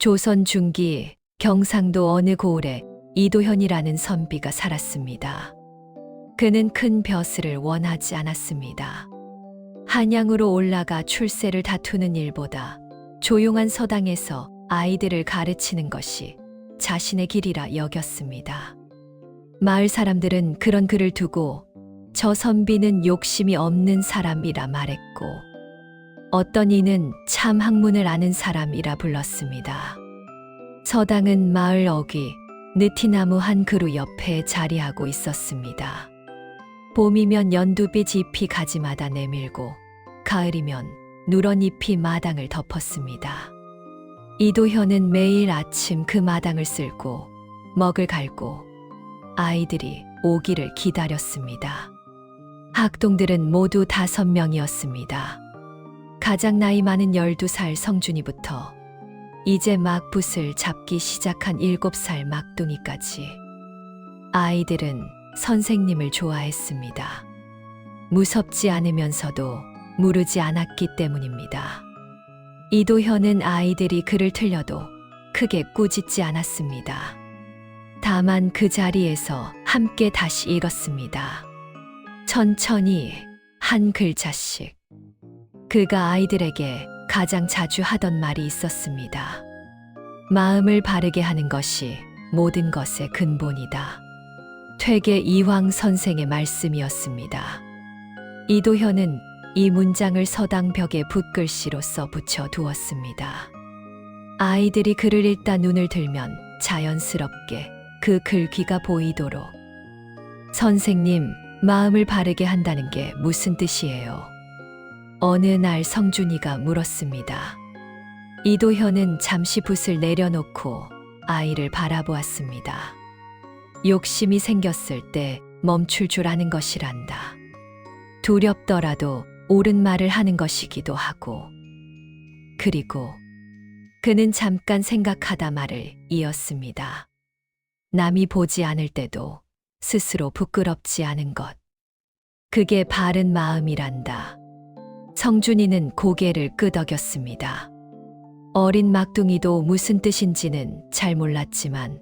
조선 중기 경상도 어느 고을에 이도현이라는 선비가 살았습니다. 그는 큰 벼슬을 원하지 않았습니다. 한양으로 올라가 출세를 다투는 일보다 조용한 서당에서 아이들을 가르치는 것이 자신의 길이라 여겼습니다. 마을 사람들은 그런 그를 두고 저 선비는 욕심이 없는 사람이라 말했고, 어떤 이는 참 학문을 아는 사람이라 불렀습니다. 서당은 마을 어귀 느티나무 한 그루 옆에 자리하고 있었습니다. 봄이면 연두빛 잎이 가지마다 내밀고 가을이면 누런 잎이 마당을 덮었습니다. 이도현은 매일 아침 그 마당을 쓸고 먹을 갈고 아이들이 오기를 기다렸습니다. 학동들은 모두 5명이었습니다. 가장 나이 많은 12살 성준이부터 이제 막 붓을 잡기 시작한 7살 막둥이까지 아이들은 선생님을 좋아했습니다. 무섭지 않으면서도 무르지 않았기 때문입니다. 이도현은 아이들이 글을 틀려도 크게 꾸짖지 않았습니다. 다만 그 자리에서 함께 다시 읽었습니다. 천천히 한 글자씩. 그가 아이들에게 가장 자주 하던 말이 있었습니다. 마음을 바르게 하는 것이 모든 것의 근본이다. 퇴계 이황 선생의 말씀이었습니다. 이도현은 이 문장을 서당 벽에 붓글씨로 써 붙여 두었습니다. 아이들이 글을 읽다 눈을 들면 자연스럽게 그 글귀가 보이도록. 선생님, 마음을 바르게 한다는 게 무슨 뜻이에요? 어느 날 성준이가 물었습니다. 이도현은 잠시 붓을 내려놓고 아이를 바라보았습니다. 욕심이 생겼을 때 멈출 줄 아는 것이란다. 두렵더라도 옳은 말을 하는 것이기도 하고. 그리고 그는 잠깐 생각하다 말을 이었습니다. 남이 보지 않을 때도 스스로 부끄럽지 않은 것. 그게 바른 마음이란다. 성준이는 고개를 끄덕였습니다. 어린 막둥이도 무슨 뜻인지는 잘 몰랐지만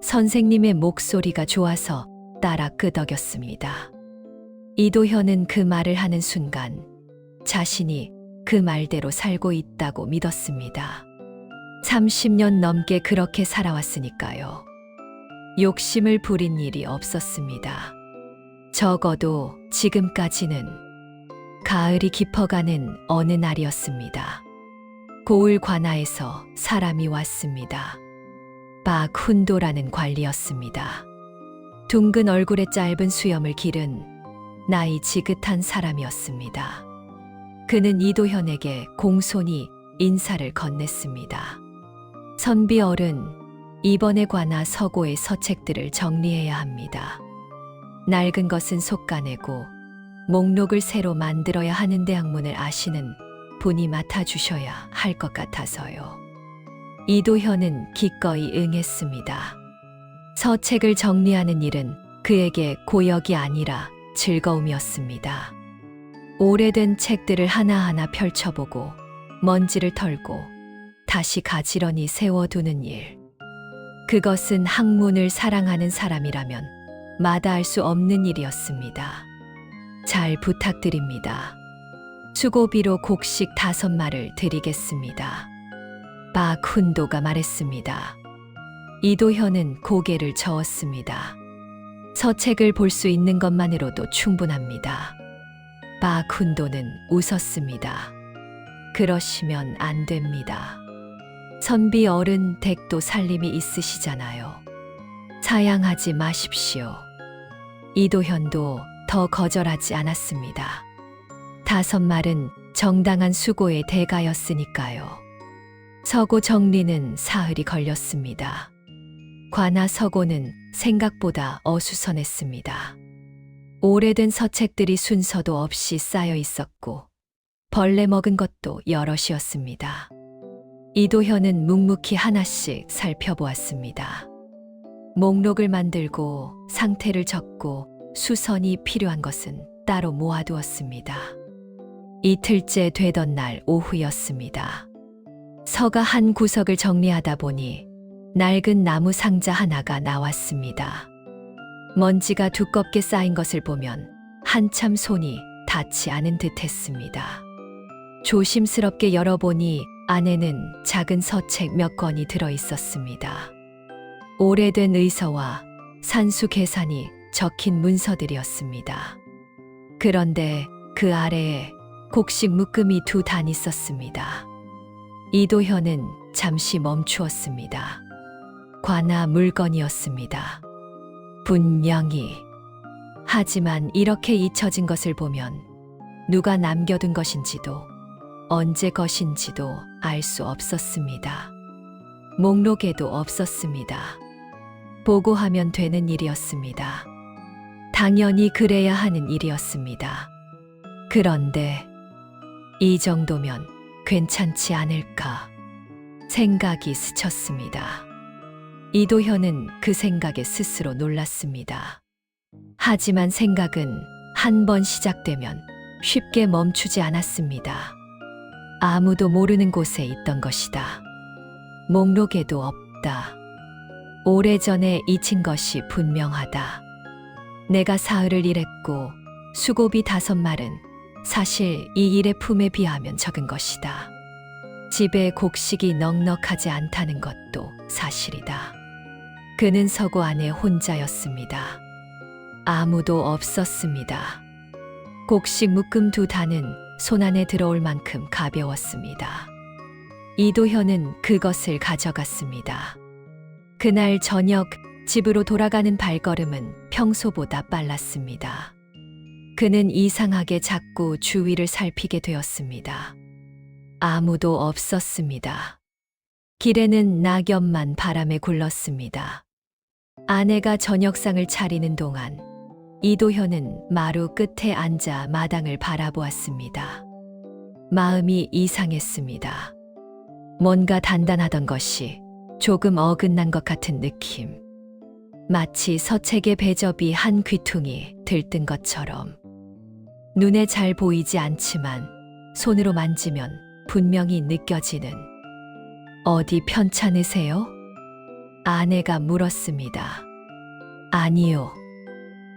선생님의 목소리가 좋아서 따라 끄덕였습니다. 이도현은 그 말을 하는 순간 자신이 그 말대로 살고 있다고 믿었습니다. 30년 넘게 그렇게 살아왔으니까요. 욕심을 부린 일이 없었습니다. 적어도 지금까지는. 가을이 깊어가는 어느 날이었습니다. 고을 관아에서 사람이 왔습니다. 박훈도라는 관리였습니다. 둥근 얼굴에 짧은 수염을 기른 나이 지긋한 사람이었습니다. 그는 이도현에게 공손히 인사를 건넸습니다. 선비 어른, 이번에 관아 서고의 서책들을 정리해야 합니다. 낡은 것은 속가내고 목록을 새로 만들어야 하는데 학문을 아시는 분이 맡아주셔야 할 것 같아서요. 이도현은 기꺼이 응했습니다. 서책을 정리하는 일은 그에게 고역이 아니라 즐거움이었습니다. 오래된 책들을 하나하나 펼쳐보고 먼지를 털고 다시 가지런히 세워두는 일. 그것은 학문을 사랑하는 사람이라면 마다할 수 없는 일이었습니다. 잘 부탁드립니다. 수고비로 곡식 5마를 드리겠습니다. 박훈도가 말했습니다. 이도현은 고개를 저었습니다. 서책을 볼 수 있는 것만으로도 충분합니다. 박훈도는 웃었습니다. 그러시면 안 됩니다. 선비 어른 댁도 살림이 있으시잖아요. 사양하지 마십시오. 이도현도 더 거절하지 않았습니다. 5말은 정당한 수고의 대가였으니까요. 서고 정리는 사흘이 걸렸습니다. 관아 서고는 생각보다 어수선했습니다. 오래된 서책들이 순서도 없이 쌓여 있었고 벌레 먹은 것도 여럿이었습니다. 이도현은 묵묵히 하나씩 살펴보았습니다. 목록을 만들고 상태를 적고 수선이 필요한 것은 따로 모아두었습니다. 이틀째 되던 날 오후였습니다. 서가 한 구석을 정리하다 보니 낡은 나무 상자 하나가 나왔습니다. 먼지가 두껍게 쌓인 것을 보면 한참 손이 닿지 않은 듯 했습니다. 조심스럽게 열어보니 안에는 작은 서책 몇 권이 들어 있었습니다. 오래된 의서와 산수 계산이 적힌 문서들이었습니다. 그런데 그 아래에 곡식 묶음이 두 단 있었습니다. 이도현은 잠시 멈추었습니다. 관아 물건이었습니다. 분명히. 하지만 이렇게 잊혀진 것을 보면 누가 남겨둔 것인지도 언제 것인지도 알 수 없었습니다. 목록에도 없었습니다. 보고하면 되는 일이었습니다. 당연히 그래야 하는 일이었습니다. 그런데 이 정도면 괜찮지 않을까 생각이 스쳤습니다. 이도현은 그 생각에 스스로 놀랐습니다. 하지만 생각은 한 번 시작되면 쉽게 멈추지 않았습니다. 아무도 모르는 곳에 있던 것이다. 목록에도 없다. 오래전에 잊힌 것이 분명하다. 내가 사흘을 일했고 수고비 5말은 사실 이 일의 품에 비하면 적은 것이다. 집에 곡식이 넉넉하지 않다는 것도 사실이다. 그는 서고 안에 혼자였습니다. 아무도 없었습니다. 곡식 묶음 두 단은 손 안에 들어올 만큼 가벼웠습니다. 이도현은 그것을 가져갔습니다. 그날 저녁 집으로 돌아가는 발걸음은 평소보다 빨랐습니다. 그는 이상하게 자꾸 주위를 살피게 되었습니다. 아무도 없었습니다. 길에는 낙엽만 바람에 굴렀습니다. 아내가 저녁상을 차리는 동안 이도현은 마루 끝에 앉아 마당을 바라보았습니다. 마음이 이상했습니다. 뭔가 단단하던 것이 조금 어긋난 것 같은 느낌. 마치 서책의 배접이 한 귀퉁이 들뜬 것처럼. 눈에 잘 보이지 않지만 손으로 만지면 분명히 느껴지는. 어디 편찮으세요? 아내가 물었습니다. 아니요.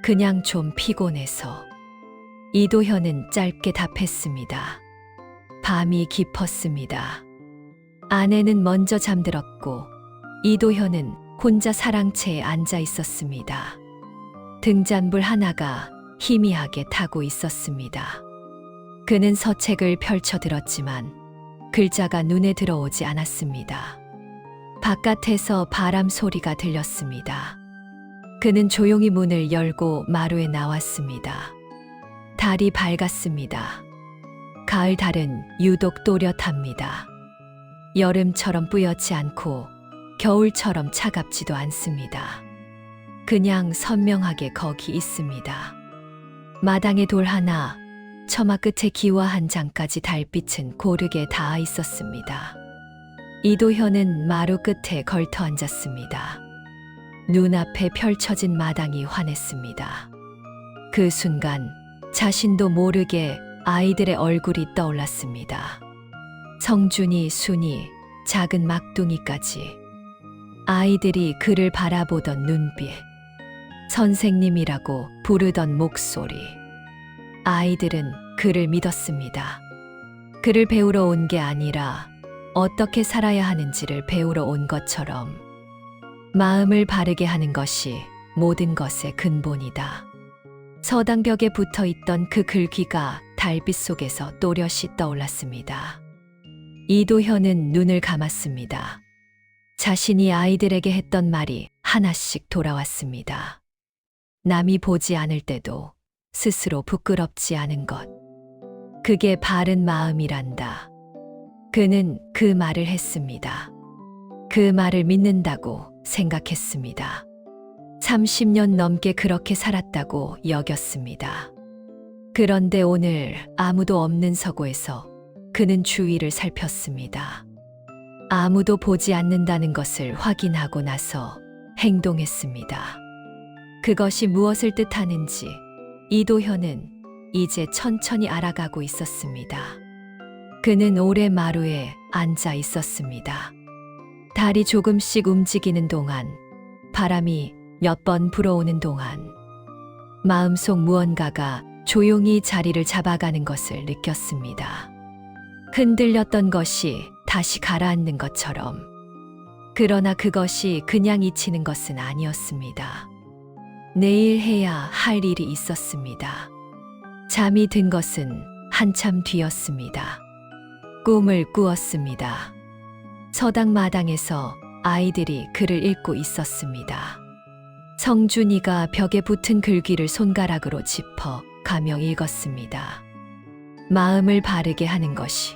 그냥 좀 피곤해서. 이도현은 짧게 답했습니다. 밤이 깊었습니다. 아내는 먼저 잠들었고 이도현은 혼자 사랑채에 앉아 있었습니다. 등잔불 하나가 희미하게 타고 있었습니다. 그는 서책을 펼쳐 들었지만 글자가 눈에 들어오지 않았습니다. 바깥에서 바람 소리가 들렸습니다. 그는 조용히 문을 열고 마루에 나왔습니다. 달이 밝았습니다. 가을 달은 유독 또렷합니다. 여름처럼 뿌옇지 않고 겨울처럼 차갑지도 않습니다. 그냥 선명하게 거기 있습니다. 마당에 돌 하나, 처마 끝에 기와 한 장까지 달빛은 고르게 닿아 있었습니다. 이도현은 마루 끝에 걸터 앉았습니다. 눈앞에 펼쳐진 마당이 환했습니다. 그 순간 자신도 모르게 아이들의 얼굴이 떠올랐습니다. 성준이, 순이, 작은 막둥이까지. 아이들이 그를 바라보던 눈빛, 선생님이라고 부르던 목소리. 아이들은 그를 믿었습니다. 그를 배우러 온 게 아니라 어떻게 살아야 하는지를 배우러 온 것처럼. 마음을 바르게 하는 것이 모든 것의 근본이다. 서당벽에 붙어 있던 그 글귀가 달빛 속에서 또렷이 떠올랐습니다. 이도현은 눈을 감았습니다. 자신이 아이들에게 했던 말이 하나씩 돌아왔습니다. 남이 보지 않을 때도 스스로 부끄럽지 않은 것. 그게 바른 마음이란다. 그는 그 말을 했습니다. 그 말을 믿는다고 생각했습니다. 30년 넘게 그렇게 살았다고 여겼습니다. 그런데 오늘 아무도 없는 서고에서 그는 주위를 살폈습니다. 아무도 보지 않는다는 것을 확인하고 나서 행동했습니다. 그것이 무엇을 뜻하는지 이도현은 이제 천천히 알아가고 있었습니다. 그는 오래 마루에 앉아 있었습니다. 달이 조금씩 움직이는 동안, 바람이 몇 번 불어오는 동안, 마음속 무언가가 조용히 자리를 잡아가는 것을 느꼈습니다. 흔들렸던 것이 다시 가라앉는 것처럼. 그러나 그것이 그냥 잊히는 것은 아니었습니다. 내일 해야 할 일이 있었습니다. 잠이 든 것은 한참 뒤였습니다. 꿈을 꾸었습니다. 서당 마당에서 아이들이 글을 읽고 있었습니다. 성준이가 벽에 붙은 글귀를 손가락으로 짚어 가며 읽었습니다. 마음을 바르게 하는 것이.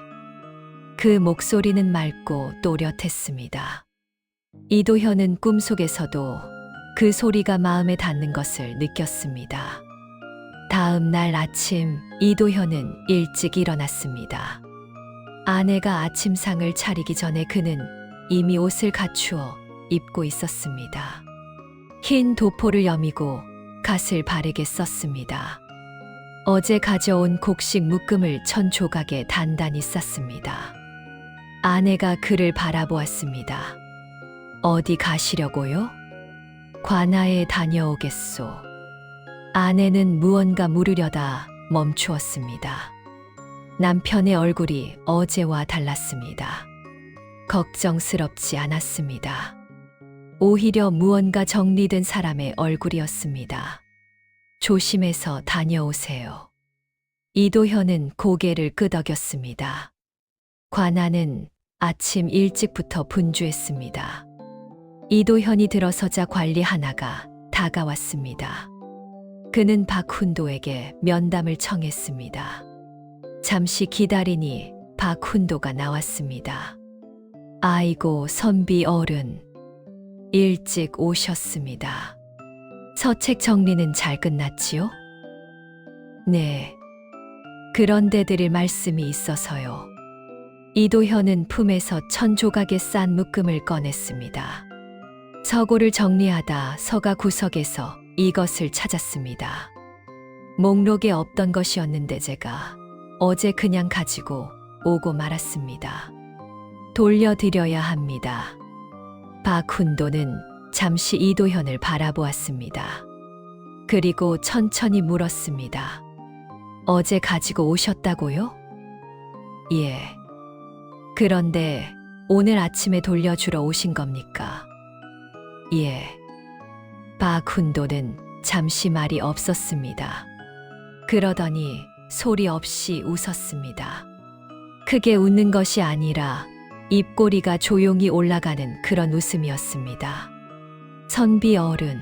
그 목소리는 맑고 또렷했습니다. 이도현은 꿈속에서도 그 소리가 마음에 닿는 것을 느꼈습니다. 다음 날 아침 이도현은 일찍 일어났습니다. 아내가 아침상을 차리기 전에 그는 이미 옷을 갖추어 입고 있었습니다. 흰 도포를 여미고 갓을 바르게 썼습니다. 어제 가져온 곡식 묶음을 천 조각에 단단히 쌌습니다. 아내가 그를 바라보았습니다. 어디 가시려고요? 관아에 다녀오겠소. 아내는 무언가 물으려다 멈추었습니다. 남편의 얼굴이 어제와 달랐습니다. 걱정스럽지 않았습니다. 오히려 무언가 정리된 사람의 얼굴이었습니다. 조심해서 다녀오세요. 이도현은 고개를 끄덕였습니다. 관아는 아침 일찍부터 분주했습니다. 이도현이 들어서자 관리 하나가 다가왔습니다. 그는 박훈도에게 면담을 청했습니다. 잠시 기다리니 박훈도가 나왔습니다. 아이고 선비 어른, 일찍 오셨습니다. 서책 정리는 잘 끝났지요? 네. 그런데 드릴 말씀이 있어서요. 이도현은 품에서 천 조각에 싼 묶음을 꺼냈습니다. 서고를 정리하다 서가 구석에서 이것을 찾았습니다. 목록에 없던 것이었는데 제가 어제 그냥 가지고 오고 말았습니다. 돌려드려야 합니다. 박훈도는 잠시 이도현을 바라보았습니다. 그리고 천천히 물었습니다. 어제 가지고 오셨다고요? 예. 그런데 오늘 아침에 돌려주러 오신 겁니까? 예. 박훈도는 잠시 말이 없었습니다. 그러더니 소리 없이 웃었습니다. 크게 웃는 것이 아니라 입꼬리가 조용히 올라가는 그런 웃음이었습니다. 선비 어른.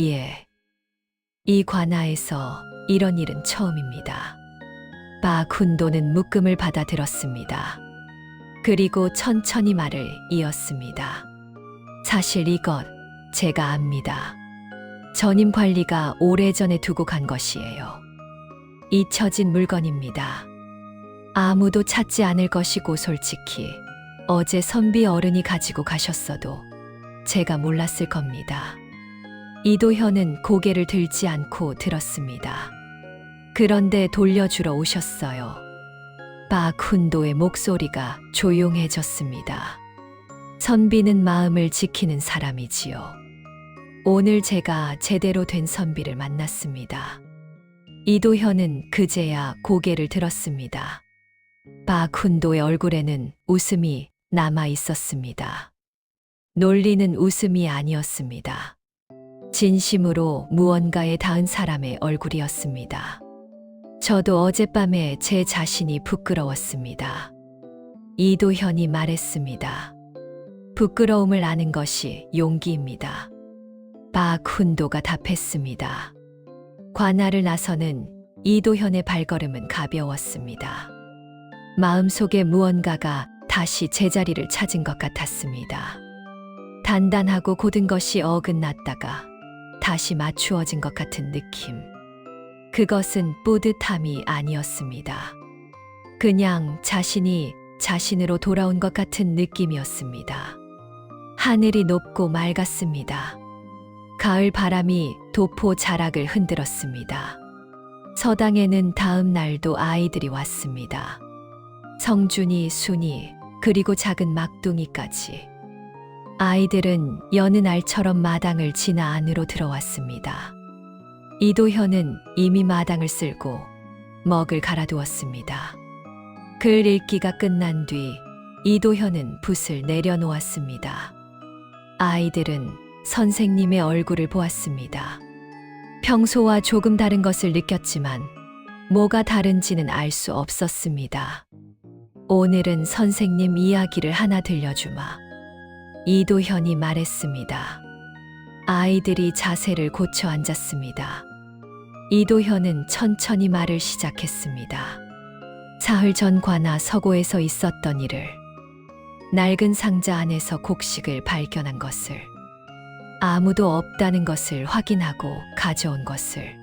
예. 이 관아에서 이런 일은 처음입니다. 박훈도는 묶음을 받아들었습니다. 그리고 천천히 말을 이었습니다. 사실 이것 제가 압니다. 전임 관리가 오래전에 두고 간 것이에요. 잊혀진 물건입니다. 아무도 찾지 않을 것이고 솔직히 어제 선비 어른이 가지고 가셨어도 제가 몰랐을 겁니다. 이도현은 고개를 들지 않고 들었습니다. 그런데 돌려주러 오셨어요. 박훈도의 목소리가 조용해졌습니다. 선비는 마음을 지키는 사람이지요. 오늘 제가 제대로 된 선비를 만났습니다. 이도현은 그제야 고개를 들었습니다. 박훈도의 얼굴에는 웃음이 남아 있었습니다. 놀리는 웃음이 아니었습니다. 진심으로 무언가에 닿은 사람의 얼굴이었습니다. 저도 어젯밤에 제 자신이 부끄러웠습니다. 이도현이 말했습니다. 부끄러움을 아는 것이 용기입니다. 박훈도가 답했습니다. 관아를 나서는 이도현의 발걸음은 가벼웠습니다. 마음속에 무언가가 다시 제자리를 찾은 것 같았습니다. 단단하고 곧은 것이 어긋났다가 다시 맞추어진 것 같은 느낌. 그것은 뿌듯함이 아니었습니다. 그냥 자신이 자신으로 돌아온 것 같은 느낌이었습니다. 하늘이 높고 맑았습니다. 가을 바람이 도포 자락을 흔들었습니다. 서당에는 다음 날도 아이들이 왔습니다. 성준이, 순이, 그리고 작은 막둥이까지. 아이들은 여느 날처럼 마당을 지나 안으로 들어왔습니다. 이도현은 이미 마당을 쓸고 먹을 갈아두었습니다. 글 읽기가 끝난 뒤 이도현은 붓을 내려놓았습니다. 아이들은 선생님의 얼굴을 보았습니다. 평소와 조금 다른 것을 느꼈지만 뭐가 다른지는 알 수 없었습니다. 오늘은 선생님 이야기를 하나 들려주마. 이도현이 말했습니다. 아이들이 자세를 고쳐 앉았습니다. 이도현은 천천히 말을 시작했습니다. 사흘 전 관아 서고에서 있었던 일을, 낡은 상자 안에서 곡식을 발견한 것을, 아무도 없다는 것을 확인하고 가져온 것을,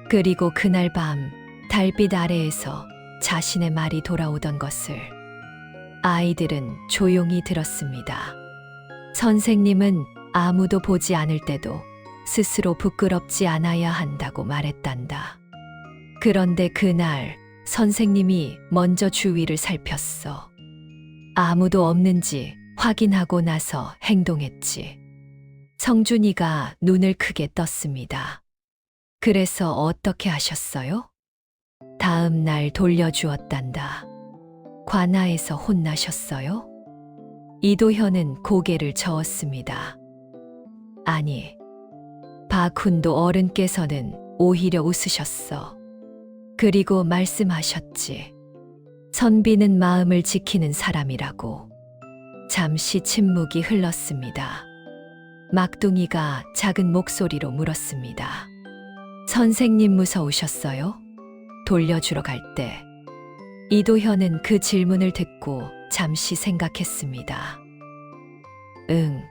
그리고 그날 밤 달빛 아래에서 자신의 말이 돌아오던 것을. 아이들은 조용히 들었습니다. 선생님은 아무도 보지 않을 때도 스스로 부끄럽지 않아야 한다고 말했단다. 그런데 그날 선생님이 먼저 주위를 살폈어. 아무도 없는지 확인하고 나서 행동했지. 성준이가 눈을 크게 떴습니다. 그래서 어떻게 하셨어요? 다음 날 돌려주었단다. 관아에서 혼나셨어요? 이도현은 고개를 저었습니다. 아니, 박훈도 어른께서는 오히려 웃으셨어. 그리고 말씀하셨지. 선비는 마음을 지키는 사람이라고. 잠시 침묵이 흘렀습니다. 막둥이가 작은 목소리로 물었습니다. 선생님 무서우셨어요? 돌려주러 갈 때. 이도현은 그 질문을 듣고 잠시 생각했습니다. 응,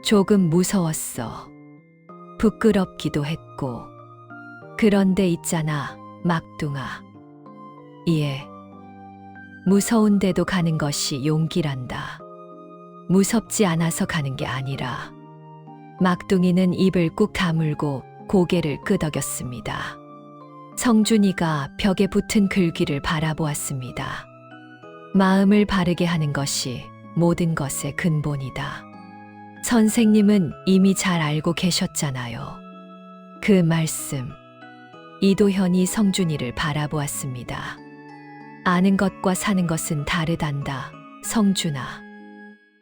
조금 무서웠어. 부끄럽기도 했고. 그런데 있잖아, 막둥아. 예. 무서운데도 가는 것이 용기란다. 무섭지 않아서 가는 게 아니라. 막둥이는 입을 꾹 다물고 고개를 끄덕였습니다. 성준이가 벽에 붙은 글귀를 바라보았습니다. 마음을 바르게 하는 것이 모든 것의 근본이다. 선생님은 이미 잘 알고 계셨잖아요. 그 말씀. 이도현이 성준이를 바라보았습니다. 아는 것과 사는 것은 다르단다, 성준아.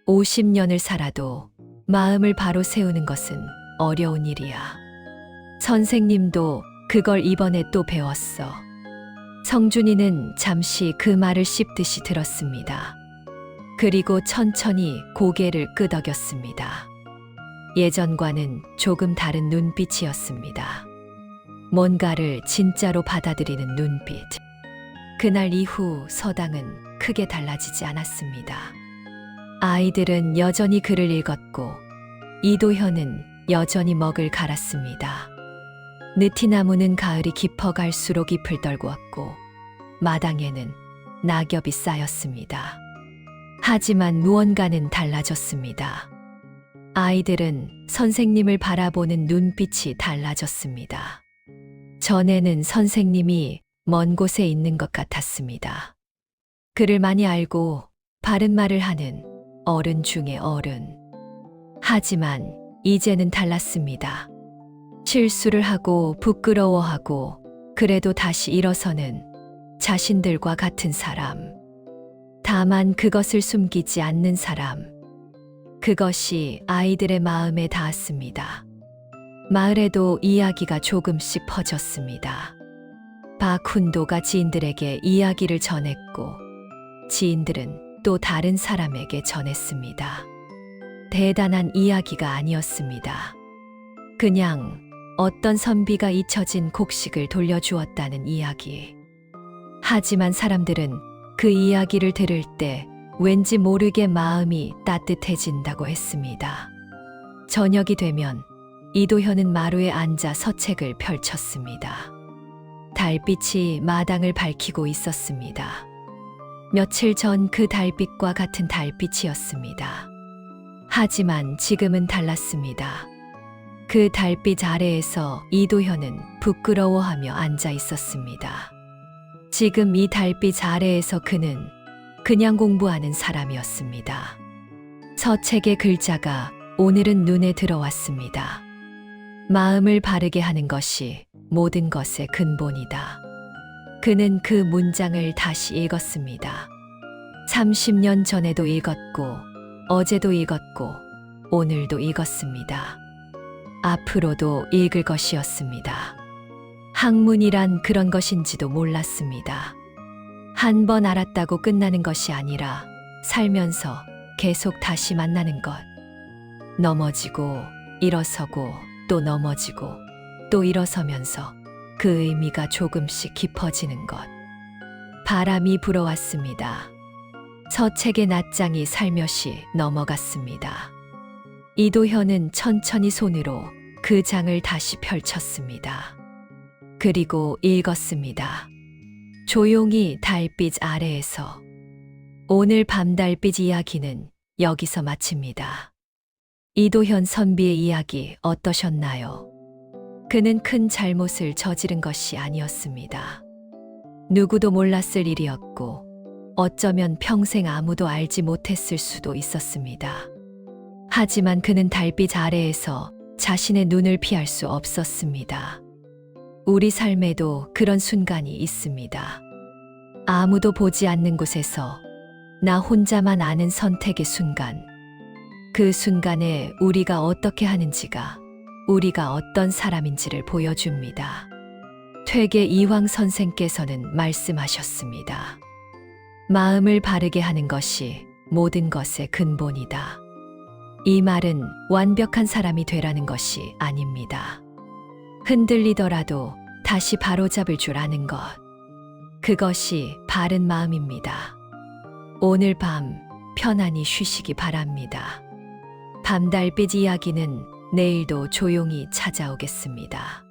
50년을 살아도 마음을 바로 세우는 것은 어려운 일이야. 선생님도 그걸 이번에 또 배웠어. 성준이는 잠시 그 말을 씹듯이 들었습니다. 그리고 천천히 고개를 끄덕였습니다. 예전과는 조금 다른 눈빛이었습니다. 뭔가를 진짜로 받아들이는 눈빛. 그날 이후 서당은 크게 달라지지 않았습니다. 아이들은 여전히 글을 읽었고 이도현은 여전히 먹을 갈았습니다. 느티나무는 가을이 깊어갈수록 잎을 떨고 왔고 마당에는 낙엽이 쌓였습니다. 하지만 무언가는 달라졌습니다. 아이들은 선생님을 바라보는 눈빛이 달라졌습니다. 전에는 선생님이 먼 곳에 있는 것 같았습니다. 글을 많이 알고 바른 말을 하는 어른 중에 어른. 하지만 이제는 달랐습니다. 실수를 하고 부끄러워하고 그래도 다시 일어서는 자신들과 같은 사람. 다만 그것을 숨기지 않는 사람. 그것이 아이들의 마음에 닿았습니다. 마을에도 이야기가 조금씩 퍼졌습니다. 박훈도가 지인들에게 이야기를 전했고 지인들은 또 다른 사람에게 전했습니다. 대단한 이야기가 아니었습니다. 그냥 어떤 선비가 잊혀진 곡식을 돌려주었다는 이야기. 하지만 사람들은 그 이야기를 들을 때 왠지 모르게 마음이 따뜻해진다고 했습니다. 저녁이 되면 이도현은 마루에 앉아 서책을 펼쳤습니다. 달빛이 마당을 밝히고 있었습니다. 며칠 전 그 달빛과 같은 달빛이었습니다. 하지만 지금은 달랐습니다. 그 달빛 아래에서 이도현은 부끄러워하며 앉아 있었습니다. 지금 이 달빛 아래에서 그는 그냥 공부하는 사람이었습니다. 서책의 글자가 오늘은 눈에 들어왔습니다. 마음을 바르게 하는 것이 모든 것의 근본이다. 그는 그 문장을 다시 읽었습니다. 30년 전에도 읽었고, 어제도 읽었고, 오늘도 읽었습니다. 앞으로도 읽을 것이었습니다. 학문이란 그런 것인지도 몰랐습니다. 한 번 알았다고 끝나는 것이 아니라 살면서 계속 다시 만나는 것. 넘어지고 일어서고 또 넘어지고 또 일어서면서 그 의미가 조금씩 깊어지는 것. 바람이 불어왔습니다. 서책의 낱장이 살며시 넘어갔습니다. 이도현은 천천히 손으로 그 장을 다시 펼쳤습니다. 그리고 읽었습니다. 조용히 달빛 아래에서. 오늘 밤 달빛 이야기는 여기서 마칩니다. 이도현 선비의 이야기 어떠셨나요? 그는 큰 잘못을 저지른 것이 아니었습니다. 누구도 몰랐을 일이었고 어쩌면 평생 아무도 알지 못했을 수도 있었습니다. 하지만 그는 달빛 아래에서 자신의 눈을 피할 수 없었습니다. 우리 삶에도 그런 순간이 있습니다. 아무도 보지 않는 곳에서 나 혼자만 아는 선택의 순간. 그 순간에 우리가 어떻게 하는지가 우리가 어떤 사람인지를 보여줍니다. 퇴계 이황 선생께서는 말씀하셨습니다. 마음을 바르게 하는 것이 모든 것의 근본이다. 이 말은 완벽한 사람이 되라는 것이 아닙니다. 흔들리더라도 다시 바로잡을 줄 아는 것. 그것이 바른 마음입니다. 오늘 밤 편안히 쉬시기 바랍니다. 밤달빛 이야기는 내일도 조용히 찾아오겠습니다.